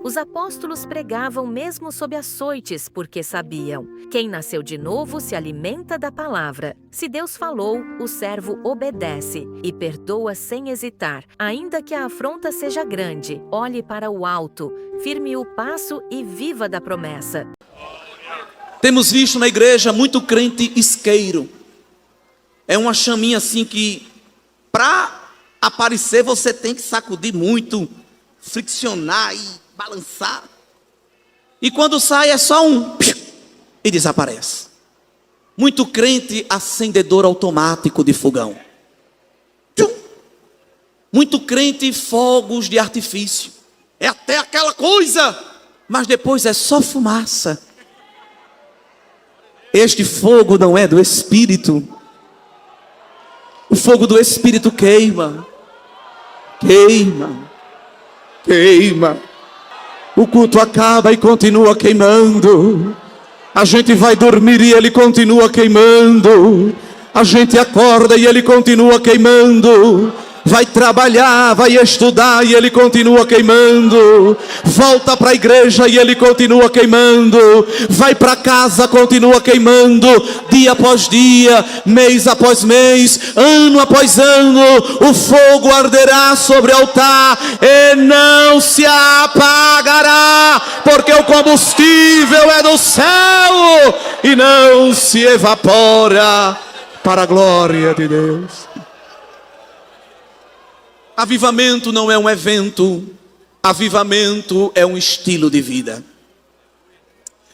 Os apóstolos pregavam mesmo sob açoites, porque sabiam: quem nasceu de novo se alimenta da palavra. Se Deus falou, o servo obedece e perdoa sem hesitar, ainda que a afronta seja grande. Olhe para o alto, firme o passo e viva da promessa. Temos visto na igreja muito crente isqueiro. É uma chaminha assim que, para aparecer, você tem que sacudir muito, friccionar e balançar. E quando sai é só um e desaparece. Muito crente acendedor automático de fogão. Muito crente fogos de artifício. É até aquela coisa, mas depois é só fumaça. Este fogo não é do Espírito. O fogo do Espírito queima. Queima. Queima. O culto acaba e continua queimando. A gente vai dormir e ele continua queimando. A gente acorda e ele continua queimando. Vai trabalhar, vai estudar e ele continua queimando. Volta para a igreja e ele continua queimando. Vai para casa, continua queimando. Dia após dia, mês após mês, ano após ano, o fogo arderá sobre o altar e não se apagará, porque o combustível é do céu e não se evapora, para a glória de Deus. Avivamento não é um evento, avivamento é um estilo de vida.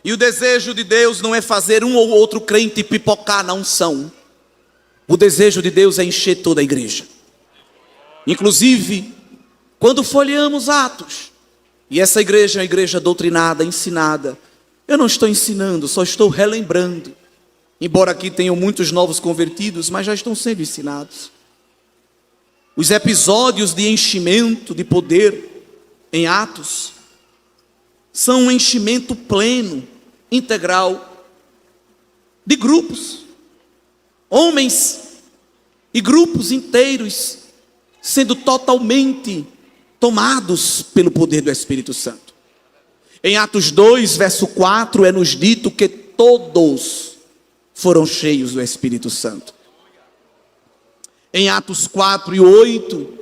E o desejo de Deus não é fazer um ou outro crente pipocar na unção. O desejo de Deus é encher toda a igreja. Inclusive, quando folheamos Atos, e essa igreja é uma igreja doutrinada, ensinada, eu não estou ensinando, só estou relembrando. Embora aqui tenham muitos novos convertidos, mas já estão sendo ensinados. Os episódios de enchimento de poder em Atos são um enchimento pleno, integral, de grupos, homens e grupos inteiros sendo totalmente tomados pelo poder do Espírito Santo. Em Atos 2, verso 4, é nos dito que todos foram cheios do Espírito Santo. Em Atos 4 e 8,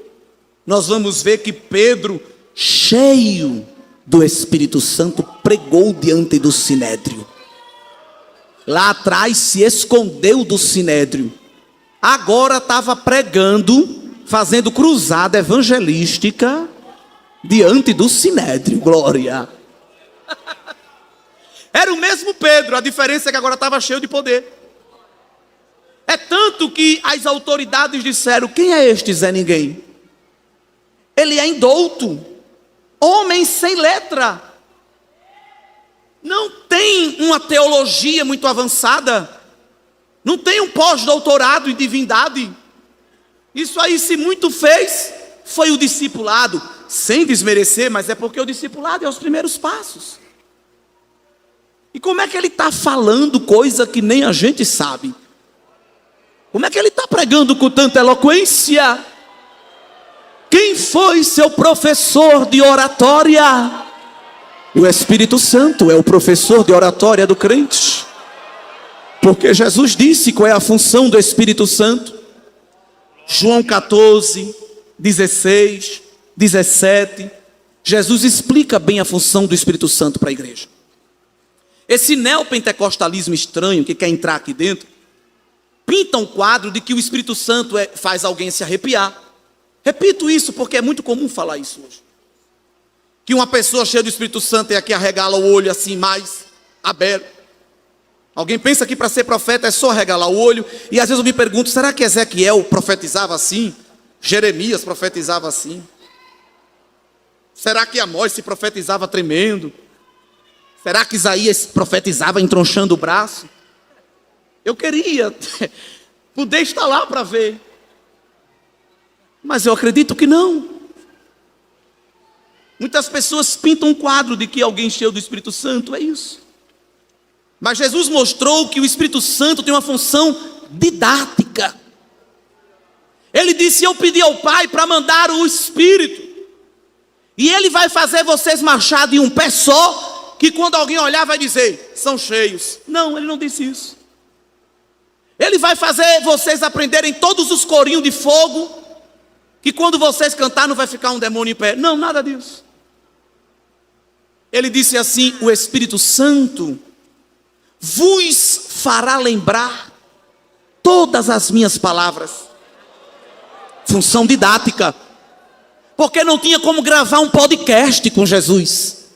nós vamos ver que Pedro, cheio do Espírito Santo, pregou diante do Sinédrio. Lá atrás se escondeu do Sinédrio. Agora estava pregando, fazendo cruzada evangelística diante do Sinédrio. Glória! Era o mesmo Pedro, a diferença é que agora estava cheio de poder. É tanto que as autoridades disseram: quem é este Zé Ninguém? Ele é indouto, homem sem letra, não tem uma teologia muito avançada, não tem um pós-doutorado em divindade. Isso aí, se muito fez, foi o discipulado, sem desmerecer, mas é porque o discipulado é os primeiros passos. E como é que ele está falando coisa que nem a gente sabe? Como é que ele está pregando com tanta eloquência? Quem foi seu professor de oratória? O Espírito Santo é o professor de oratória do crente. Porque Jesus disse qual é a função do Espírito Santo. João 14, 16, 17. Jesus explica bem a função do Espírito Santo para a igreja. Esse neopentecostalismo estranho que quer entrar aqui dentro pinta um quadro de que o Espírito Santo faz alguém se arrepiar. Repito isso porque é muito comum falar isso hoje. Que uma pessoa cheia do Espírito Santo é aqui arregala o olho assim mais aberto. Alguém pensa que para ser profeta é só arregalar o olho. E às vezes eu me pergunto, será que Ezequiel profetizava assim? Jeremias profetizava assim? Será que Amós se profetizava tremendo? Será que Isaías profetizava entronchando o braço? Eu queria poder estar lá para ver. Mas eu acredito que não. Muitas pessoas pintam um quadro de que alguém cheio do Espírito Santo é isso. Mas Jesus mostrou que o Espírito Santo tem uma função didática. Ele disse: eu pedi ao Pai para mandar o Espírito. E ele vai fazer vocês marchar de um pé só, que quando alguém olhar vai dizer, são cheios. Não, ele não disse isso. Ele vai fazer vocês aprenderem todos os corinhos de fogo, que quando vocês cantar não vai ficar um demônio em pé. Não, nada disso. Ele disse assim, o Espírito Santo vos fará lembrar todas as minhas palavras. Função didática. Porque não tinha como gravar um podcast com Jesus.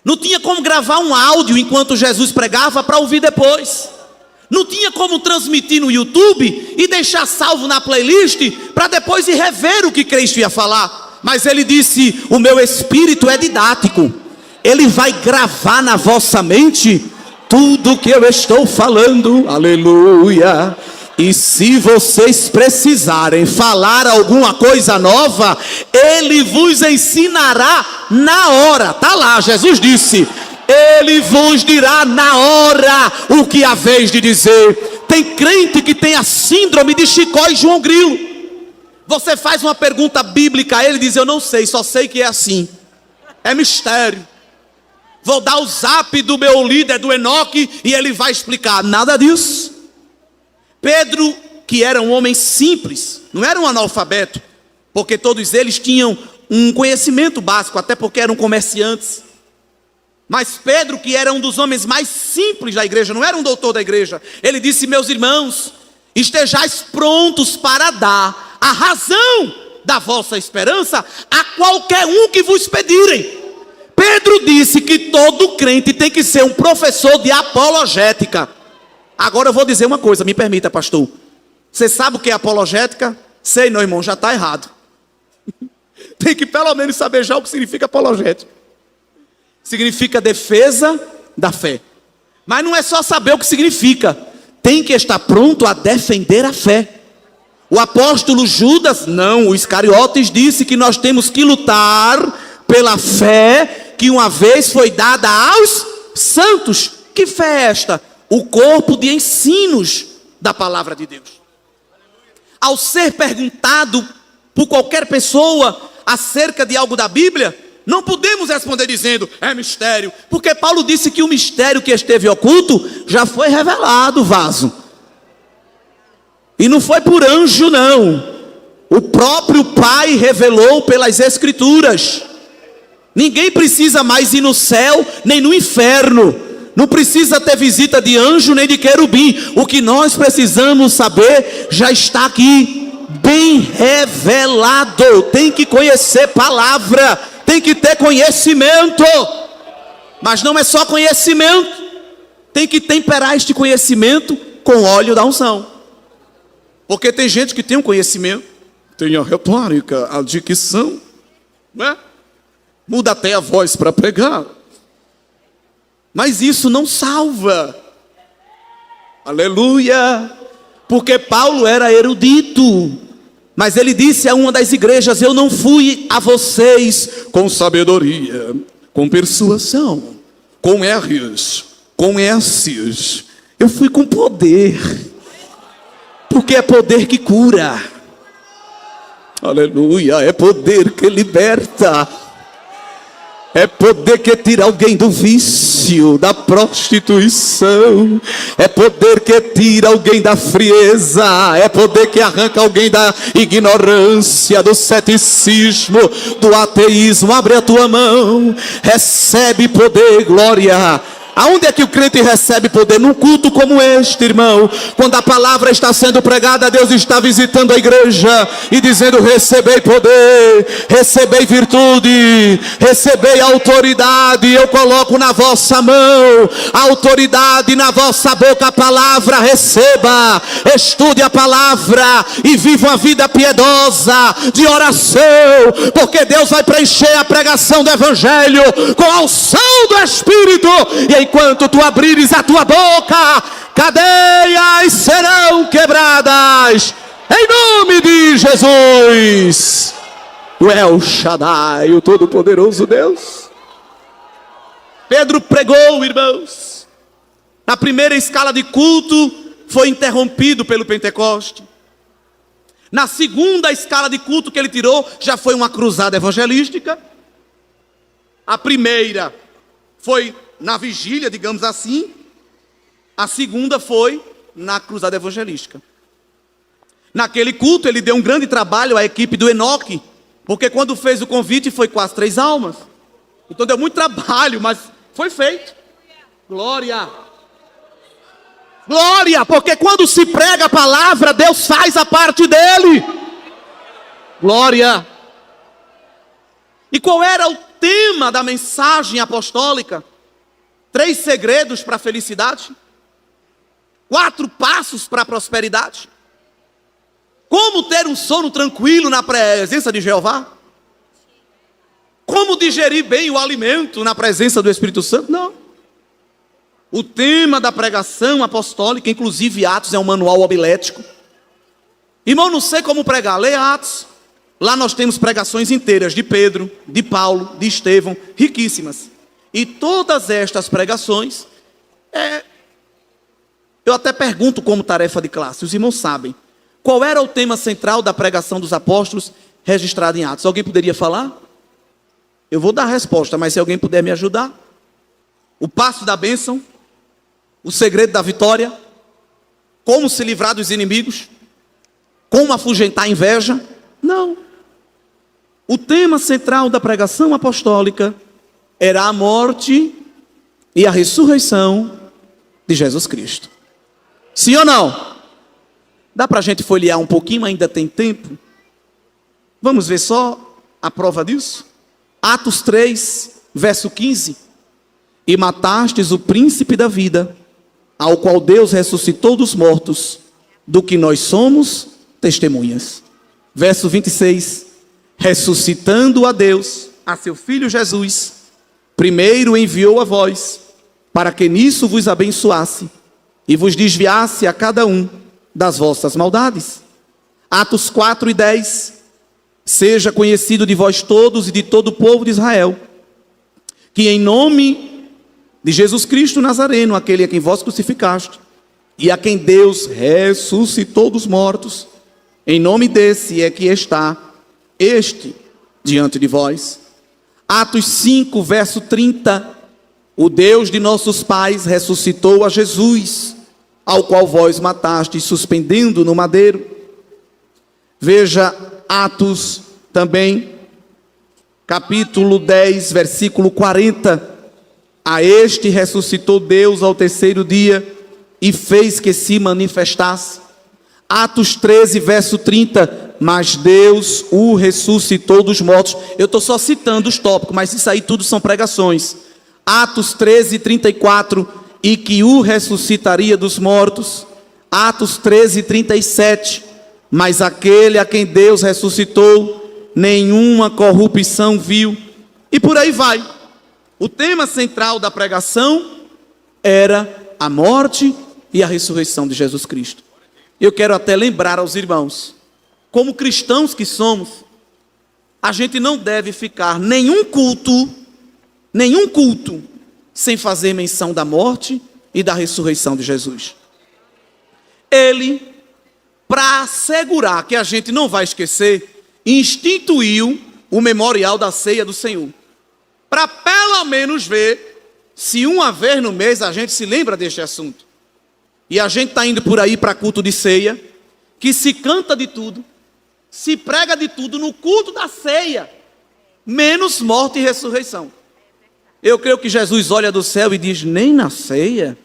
Não tinha como gravar um áudio enquanto Jesus pregava para ouvir depois. Não tinha como transmitir no YouTube e deixar salvo na playlist para depois ir rever o que Cristo ia falar. Mas ele disse, o meu espírito é didático. Ele vai gravar na vossa mente tudo que eu estou falando. Aleluia. E se vocês precisarem falar alguma coisa nova, ele vos ensinará na hora. Está lá, Jesus disse, ele vos dirá na hora o que há vez de dizer. Tem crente que tem a síndrome de Chicó e João Grilo. Você faz uma pergunta bíblica a ele, diz, eu não sei, só sei que é assim. É mistério. Vou dar o zap do meu líder, do Enoque, e ele vai explicar. Nada disso. Pedro, que era um homem simples, não era um analfabeto, porque todos eles tinham um conhecimento básico, até porque eram comerciantes. Mas Pedro, que era um dos homens mais simples da igreja, não era um doutor da igreja, ele disse, meus irmãos, estejais prontos para dar a razão da vossa esperança a qualquer um que vos pedirem. Pedro disse que todo crente tem que ser um professor de apologética. Agora eu vou dizer uma coisa, me permita, pastor. Você sabe o que é apologética? Sei não, irmão, já está errado. Tem que pelo menos saber já o que significa apologética. Significa defesa da fé. Mas não é só saber o que significa. Tem que estar pronto a defender a fé. O apóstolo Judas, não, o Iscariotes disse que nós temos que lutar pela fé que uma vez foi dada aos santos. Que fé é esta? O corpo de ensinos da palavra de Deus. Ao ser perguntado por qualquer pessoa acerca de algo da Bíblia, não podemos responder dizendo, é mistério. Porque Paulo disse que o mistério que esteve oculto já foi revelado, vaso. E não foi por anjo, não. O próprio Pai revelou pelas Escrituras. Ninguém precisa mais ir no céu, nem no inferno. Não precisa ter visita de anjo nem de querubim. O que nós precisamos saber já está aqui, bem revelado. Tem que conhecer palavra, tem que ter conhecimento. Mas não é só conhecimento. Tem que temperar este conhecimento com óleo da unção. Porque tem gente que tem um conhecimento, tem a retórica, a dicção, né? Muda até a voz para pregar. Mas isso não salva. Aleluia. Porque Paulo era erudito. Mas ele disse a uma das igrejas, eu não fui a vocês com sabedoria, com persuasão, com R's, com S's. Eu fui com poder. Porque é poder que cura. Aleluia. É poder que liberta. É poder que tira alguém do vício, da prostituição. É poder que tira alguém da frieza. É poder que arranca alguém da ignorância, do ceticismo, do ateísmo. Abre a tua mão, recebe poder, glória. Aonde é que o crente recebe poder? Num culto como este, irmão. Quando a palavra está sendo pregada, Deus está visitando a igreja e dizendo, recebei poder, recebei virtude, recebei autoridade. Eu coloco na vossa mão a autoridade, na vossa boca a palavra. Receba, estude a palavra e viva uma vida piedosa de oração, porque Deus vai preencher a pregação do evangelho com a unção do Espírito. E enquanto tu abrires a tua boca, cadeias serão quebradas, em nome de Jesus. O El Shaddai, o Todo-Poderoso Deus. Pedro pregou, irmãos. Na primeira escala de culto, foi interrompido pelo Pentecoste. Na segunda escala de culto que ele tirou, já foi uma cruzada evangelística. A primeira foi na vigília, digamos assim. A segunda foi na cruzada evangelística. Naquele culto ele deu um grande trabalho à equipe do Enoque, porque quando fez o convite foi quase 3 almas. Então deu muito trabalho, mas foi feito. Glória! Glória! Porque quando se prega a palavra, Deus faz a parte dele. Glória! E qual era o tema da mensagem apostólica? 3 segredos para a felicidade. 4 passos para a prosperidade. Como ter um sono tranquilo na presença de Jeová? Como digerir bem o alimento na presença do Espírito Santo? Não. O tema da pregação apostólica, inclusive Atos, é um manual homilético. Irmão, não sei como pregar, lê Atos. Lá nós temos pregações inteiras de Pedro, de Paulo, de Estevão, riquíssimas. E todas estas pregações, eu até pergunto como tarefa de classe, os irmãos sabem. Qual era o tema central da pregação dos apóstolos registrado em Atos? Alguém poderia falar? Eu vou dar a resposta, mas se alguém puder me ajudar. O passo da bênção, o segredo da vitória, como se livrar dos inimigos, como afugentar a inveja. Não. O tema central da pregação apostólica era a morte e a ressurreição de Jesus Cristo. Sim ou não? Dá para a gente folhear um pouquinho, ainda tem tempo? Vamos ver só a prova disso? Atos 3, verso 15. E matastes o príncipe da vida, ao qual Deus ressuscitou dos mortos, do que nós somos testemunhas. Verso 26. Ressuscitando a Deus, a seu Filho Jesus, primeiro enviou a vós, para que nisso vos abençoasse, e vos desviasse a cada um das vossas maldades. Atos 4 e 10. Seja conhecido de vós todos e de todo o povo de Israel, que em nome de Jesus Cristo Nazareno, aquele a quem vós crucificaste, e a quem Deus ressuscitou dos mortos, em nome desse é que está este diante de vós. Atos 5, verso 30. O Deus de nossos pais ressuscitou a Jesus, ao qual vós matastes, suspendendo no madeiro. Veja Atos também, capítulo 10, versículo 40. A este ressuscitou Deus ao 3º dia e fez que se manifestasse. Atos 13, verso 30. Mas Deus o ressuscitou dos mortos. Eu estou só citando os tópicos, mas isso aí tudo são pregações. Atos 13, 34. E que o ressuscitaria dos mortos. Atos 13, 37. Mas aquele a quem Deus ressuscitou, nenhuma corrupção viu. E por aí vai. O tema central da pregação era a morte e a ressurreição de Jesus Cristo. Eu quero até lembrar aos irmãos, como cristãos que somos, a gente não deve ficar nenhum culto, sem fazer menção da morte e da ressurreição de Jesus. Ele, para assegurar que a gente não vai esquecer, instituiu o memorial da ceia do Senhor. Para pelo menos ver se uma vez no mês a gente se lembra deste assunto. E a gente está indo por aí para culto de ceia, que se canta de tudo, se prega de tudo no culto da ceia, menos morte e ressurreição. Eu creio que Jesus olha do céu e diz, nem na ceia?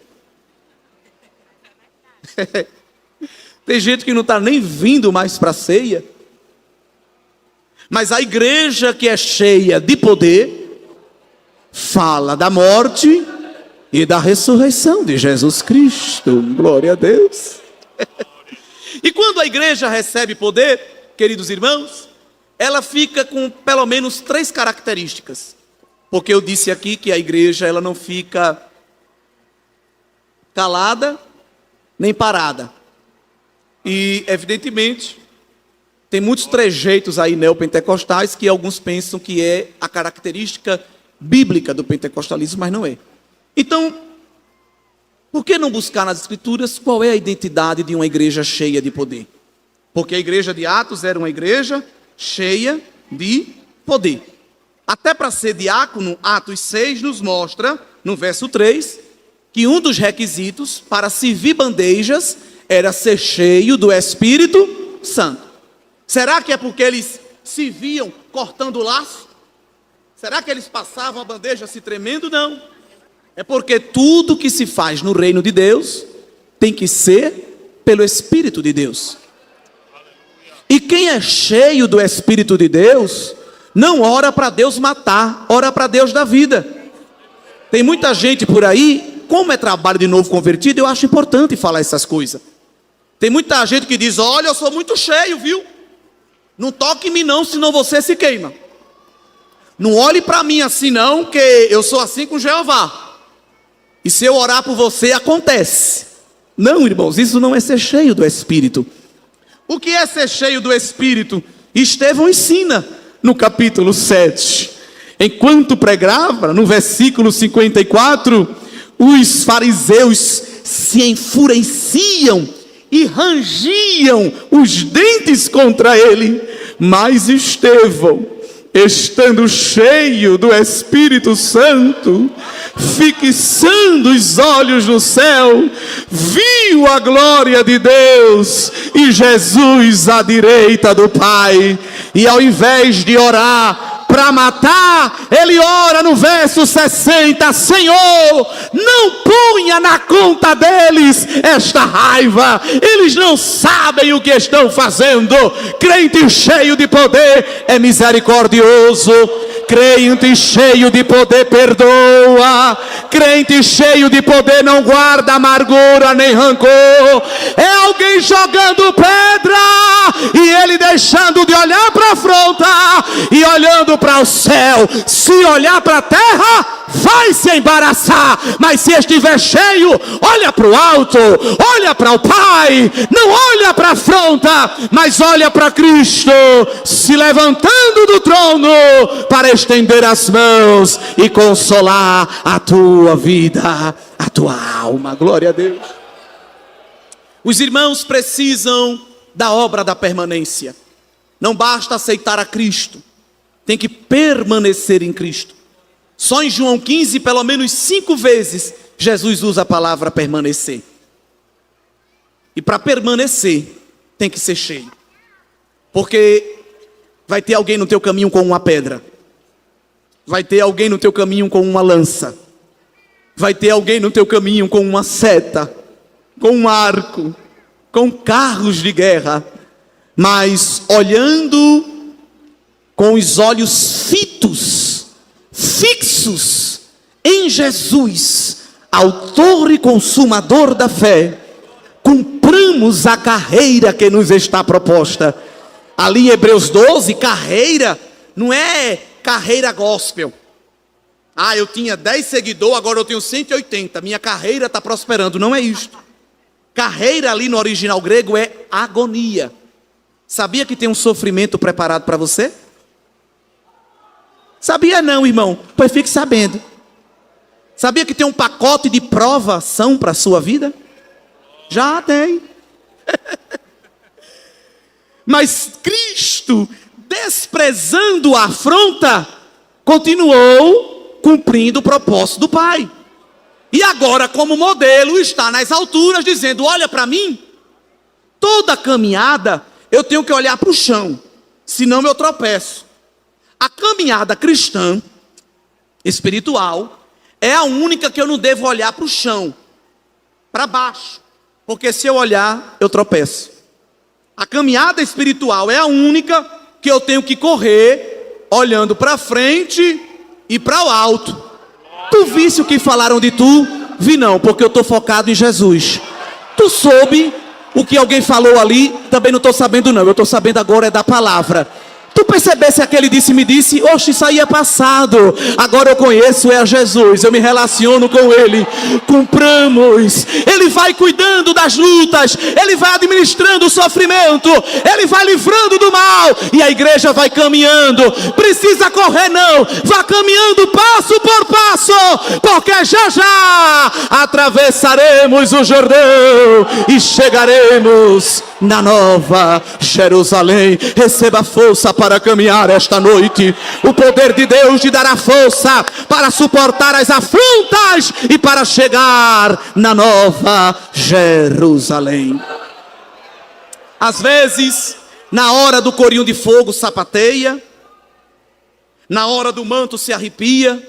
Tem gente que não está nem vindo mais para a ceia. Mas a igreja que é cheia de poder, fala da morte e da ressurreição de Jesus Cristo. Glória a Deus. E quando a igreja recebe poder, queridos irmãos, ela fica com pelo menos 3 características. Porque eu disse aqui que a igreja ela não fica calada nem parada. E evidentemente tem muitos trejeitos aí neopentecostais que alguns pensam que é a característica bíblica do pentecostalismo, mas não é. Então, por que não buscar nas Escrituras qual é a identidade de uma igreja cheia de poder? Porque a igreja de Atos era uma igreja cheia de poder. Até para ser diácono, Atos 6 nos mostra, no verso 3, que um dos requisitos para servir bandejas era ser cheio do Espírito Santo. Será que é porque eles se viam cortando o laço? Será que eles passavam a bandeja se tremendo? Não. É porque tudo que se faz no reino de Deus tem que ser pelo Espírito de Deus. E quem é cheio do Espírito de Deus, não ora para Deus matar, ora para Deus dar vida. Tem muita gente por aí, como é trabalho de novo convertido, eu acho importante falar essas coisas. Tem muita gente que diz, olha, eu sou muito cheio, viu? Não toque em mim não, senão você se queima. Não olhe para mim assim não, que eu sou assim com Jeová. E se eu orar por você, acontece. Não, irmãos, isso não é ser cheio do Espírito. O que é ser cheio do Espírito? Estevão ensina no capítulo 7. Enquanto pregava, no versículo 54, os fariseus se enfureciam e rangiam os dentes contra ele. Mas Estevão, estando cheio do Espírito Santo, fixando os olhos no céu, viu a glória de Deus e Jesus à direita do Pai. E ao invés de orar para matar, ele ora no verso 60, Senhor, não ponha na conta deles esta raiva, eles não sabem o que estão fazendo. Crente cheio de poder é misericordioso, crente cheio de poder perdoa, crente cheio de poder não guarda amargura nem rancor. É alguém jogando pedra e ele deixando de olhar para a afronta e olhando para o céu. Se olhar para a terra, vai se embaraçar, mas se estiver cheio, olha para o alto, olha para o Pai, não olha para a afronta, mas olha para Cristo, se levantando do trono para estender as mãos e consolar a tua vida, a tua alma. Glória a Deus. Os irmãos precisam da obra da permanência. Não basta aceitar a Cristo, tem que permanecer em Cristo. Só em João 15, pelo menos 5 vezes, Jesus usa a palavra permanecer. E para permanecer, tem que ser cheio. Porque vai ter alguém no teu caminho com uma pedra. Vai ter alguém no teu caminho com uma lança. Vai ter alguém no teu caminho com uma seta, com um arco, com carros de guerra. Mas olhando com os olhos fixos em Jesus, autor e consumador da fé, cumpramos a carreira que nos está proposta. Ali em Hebreus 12, carreira não é carreira gospel. Ah, eu tinha 10 seguidores, agora eu tenho 180, minha carreira está prosperando. Não é isto. Carreira ali no original grego é agonia. Sabia que tem um sofrimento preparado para você? Sabia não, irmão? Pois fique sabendo. Sabia que tem um pacote de provação para a sua vida? Já tem. Mas Cristo, desprezando a afronta, continuou cumprindo o propósito do Pai. E agora, como modelo, está nas alturas, dizendo, olha para mim, toda caminhada eu tenho que olhar para o chão, senão eu tropeço. A caminhada cristã, espiritual, é a única que eu não devo olhar para o chão, para baixo, porque se eu olhar, eu tropeço. A caminhada espiritual é a única que eu tenho que correr, olhando para frente e para o alto. Tu visse o que falaram de tu? Vi não, porque eu estou focado em Jesus. Tu soube o que alguém falou ali? Também não estou sabendo não, eu estou sabendo agora é da palavra. Tu percebesse aquele me disse, oxe, isso aí é passado, agora eu conheço, é a Jesus, eu me relaciono com Ele, cumpramos, Ele vai cuidando das lutas, Ele vai administrando o sofrimento, Ele vai livrando do mal, e a igreja vai caminhando, precisa correr não, vá caminhando passo por passo, porque já já atravessaremos o Jordão e chegaremos na Nova Jerusalém. Receba força para caminhar esta noite. O poder de Deus te dará força para suportar as afrontas e para chegar na Nova Jerusalém. Às vezes, na hora do corinho de fogo sapateia, na hora do manto se arrepia,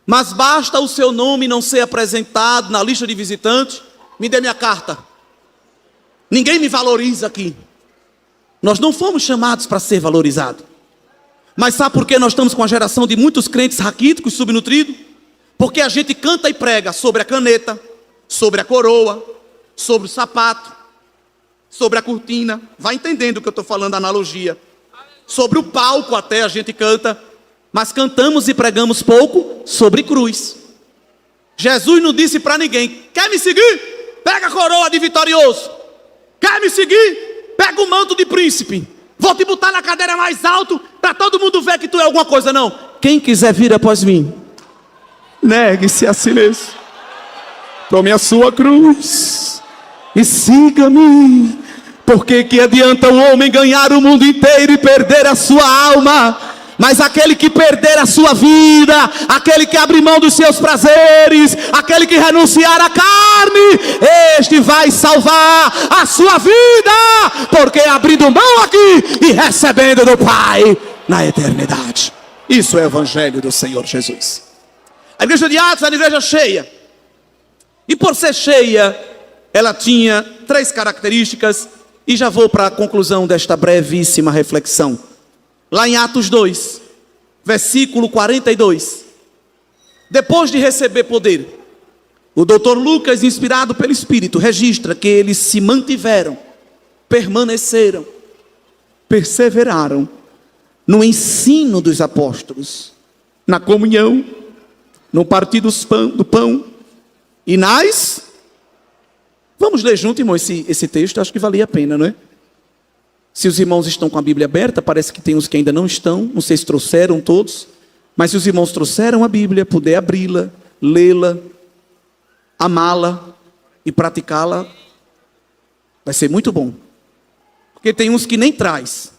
mas basta o seu nome não ser apresentado na lista de visitantes. Me dê minha carta. Ninguém me valoriza aqui. Nós não fomos chamados para ser valorizados. Mas sabe por que nós estamos com a geração de muitos crentes raquíticos, subnutridos? Porque a gente canta e prega sobre a caneta, sobre a coroa, sobre o sapato, sobre a cortina. Vai entendendo o que eu estou falando, a analogia. Sobre o palco até a gente canta, mas cantamos e pregamos pouco sobre cruz. Jesus não disse para ninguém: quer me seguir? Pega a coroa de vitorioso. Quer me seguir? Pega o manto de príncipe. Vou te botar na cadeira mais alto para todo mundo ver que tu é alguma coisa. Não. Quem quiser vir após mim, negue-se a si mesmo, tome a sua cruz e siga-me. Porque que adianta o homem ganhar o mundo inteiro e perder a sua alma? Mas aquele que perder a sua vida, aquele que abrir mão dos seus prazeres, aquele que renunciar à carne, este vai salvar a sua vida, porque abrindo mão aqui e recebendo do Pai na eternidade. Isso é o evangelho do Senhor Jesus. A igreja de Atos era uma igreja cheia, e por ser cheia, ela tinha 3 características, e já vou para a conclusão desta brevíssima reflexão. Lá em Atos 2, versículo 42. Depois de receber poder, o doutor Lucas, inspirado pelo Espírito, registra que eles se mantiveram, permaneceram, perseveraram no ensino dos apóstolos, na comunhão, no partir do pão e nas... Vamos ler junto, irmão, esse texto, acho que valia a pena, não é? Se os irmãos estão com a Bíblia aberta, parece que tem uns que ainda não estão, não sei se trouxeram todos, mas se os irmãos trouxeram a Bíblia, puder abri-la, lê-la, amá-la e praticá-la, vai ser muito bom. Porque tem uns que nem traz,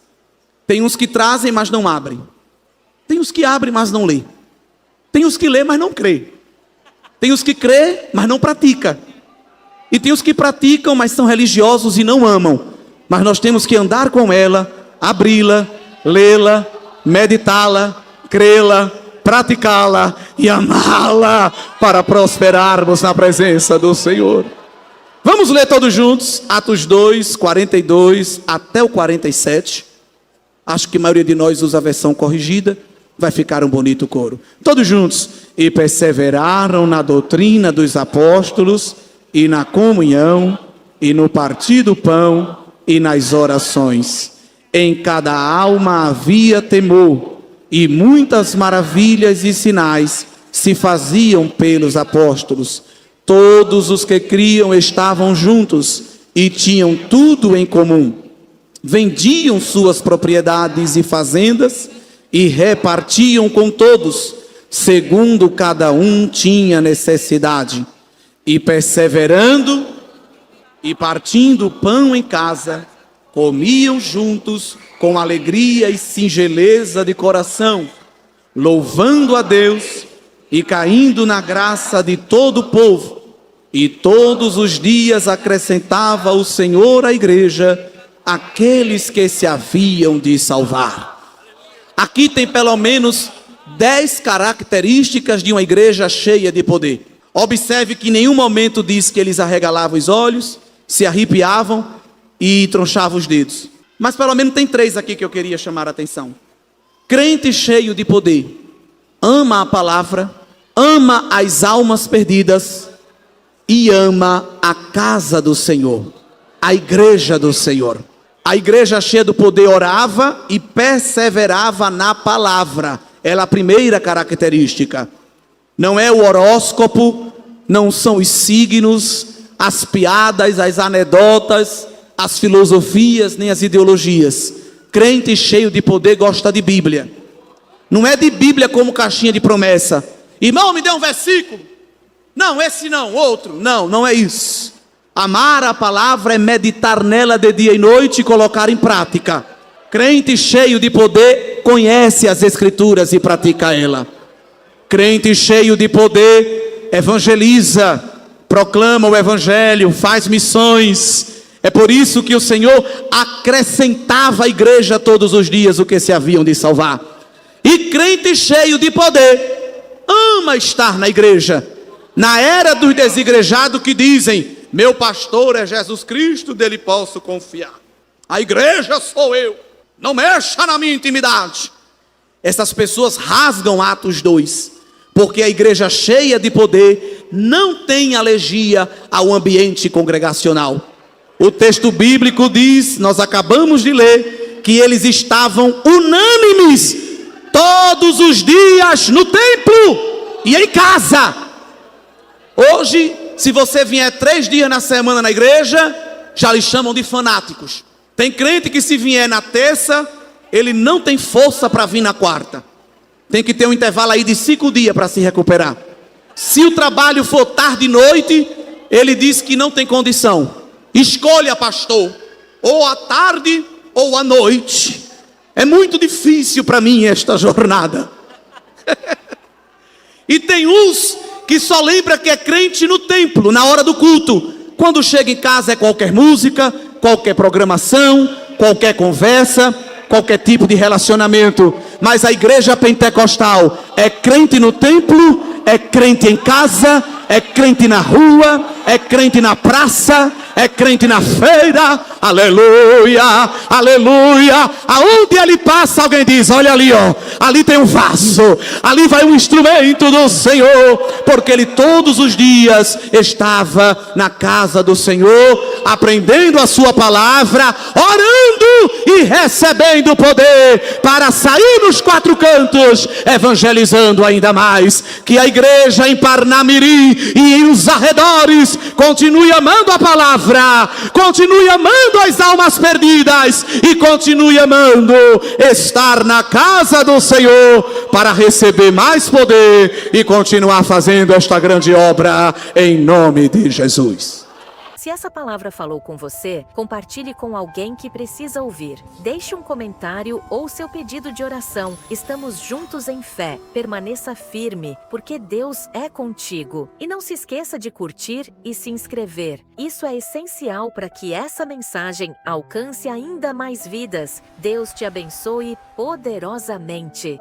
tem uns que trazem, mas não abrem, tem uns que abrem, mas não lê, tem uns que lê, mas não crê, tem os que crê, mas não pratica, e tem os que praticam, mas são religiosos e não amam. Mas nós temos que andar com ela, abri-la, lê-la, meditá-la, crê-la, praticá-la e amá-la para prosperarmos na presença do Senhor. Vamos ler todos juntos, Atos 2, 42 até o 47. Acho que a maioria de nós usa a versão corrigida, vai ficar um bonito coro. Todos juntos. E perseveraram na doutrina dos apóstolos, e na comunhão, e no partir do pão, e nas orações. Em cada alma havia temor, e muitas maravilhas e sinais se faziam pelos apóstolos. Todos os que criam estavam juntos e tinham tudo em comum. Vendiam suas propriedades e fazendas e repartiam com todos, segundo cada um tinha necessidade. E perseverando e partindo o pão em casa, comiam juntos com alegria e singeleza de coração, louvando a Deus e caindo na graça de todo o povo. E todos os dias acrescentava o Senhor à igreja aqueles que se haviam de salvar. Aqui tem pelo menos 10 características de uma igreja cheia de poder. Observe que em nenhum momento diz que eles arregalavam os olhos, se arrepiavam e tronchavam os dedos. Mas pelo menos tem 3 aqui que eu queria chamar a atenção. Crente cheio de poder, ama a palavra, ama as almas perdidas e ama a casa do Senhor, a igreja do Senhor. A igreja cheia do poder orava e perseverava na palavra. Ela é a primeira característica. Não é o horóscopo, não são os signos, as piadas, as anedotas, as filosofias, nem as ideologias. Crente cheio de poder gosta de Bíblia. Não é de Bíblia como caixinha de promessa. Irmão, me dê um versículo. Não, esse não, outro. Não, não é isso. Amar a palavra é meditar nela de dia e noite e colocar em prática. Crente cheio de poder conhece as Escrituras e pratica ela. Crente cheio de poder evangeliza, proclama o Evangelho, faz missões. É por isso que o Senhor acrescentava à igreja todos os dias o que se haviam de salvar. E crente cheio de poder ama estar na igreja. Na era dos desigrejados que dizem: meu pastor é Jesus Cristo, dele posso confiar. A igreja sou eu, não mexa na minha intimidade. Essas pessoas rasgam Atos 2, porque a igreja cheia de poder não tem alergia ao ambiente congregacional. O texto bíblico diz, nós acabamos de ler, que eles estavam unânimes todos os dias no templo e em casa. Hoje, se você vier 3 dias na semana na igreja, já lhe chamam de fanáticos. Tem crente que se vier na terça, ele não tem força para vir na quarta. Tem que ter um intervalo aí de 5 dias para se recuperar. Se o trabalho for tarde e noite, ele diz que não tem condição. Escolha, pastor, ou à tarde ou à noite. É muito difícil para mim esta jornada. E tem uns que só lembra que é crente no templo, na hora do culto. Quando chega em casa é qualquer música, qualquer programação, qualquer conversa, qualquer tipo de relacionamento. Mas a igreja pentecostal é crente no templo, é crente em casa, é crente na rua, é crente na praça, é crente na feira. Aleluia, aleluia. Aonde ele passa, alguém diz: olha ali, ó, ali tem um vaso, ali vai um instrumento do Senhor, porque ele todos os dias estava na casa do Senhor, aprendendo a sua palavra, orando e recebendo poder para sair nos 4 cantos, evangelizando ainda mais. Que a igreja em Parnamirim e em os arredores continue amando a palavra, continue amando as almas perdidas e continue amando estar na casa do Senhor para receber mais poder e continuar fazendo esta grande obra em nome de Jesus. Se essa palavra falou com você, compartilhe com alguém que precisa ouvir. Deixe um comentário ou seu pedido de oração. Estamos juntos em fé. Permaneça firme, porque Deus é contigo. E não se esqueça de curtir e se inscrever. Isso é essencial para que essa mensagem alcance ainda mais vidas. Deus te abençoe poderosamente.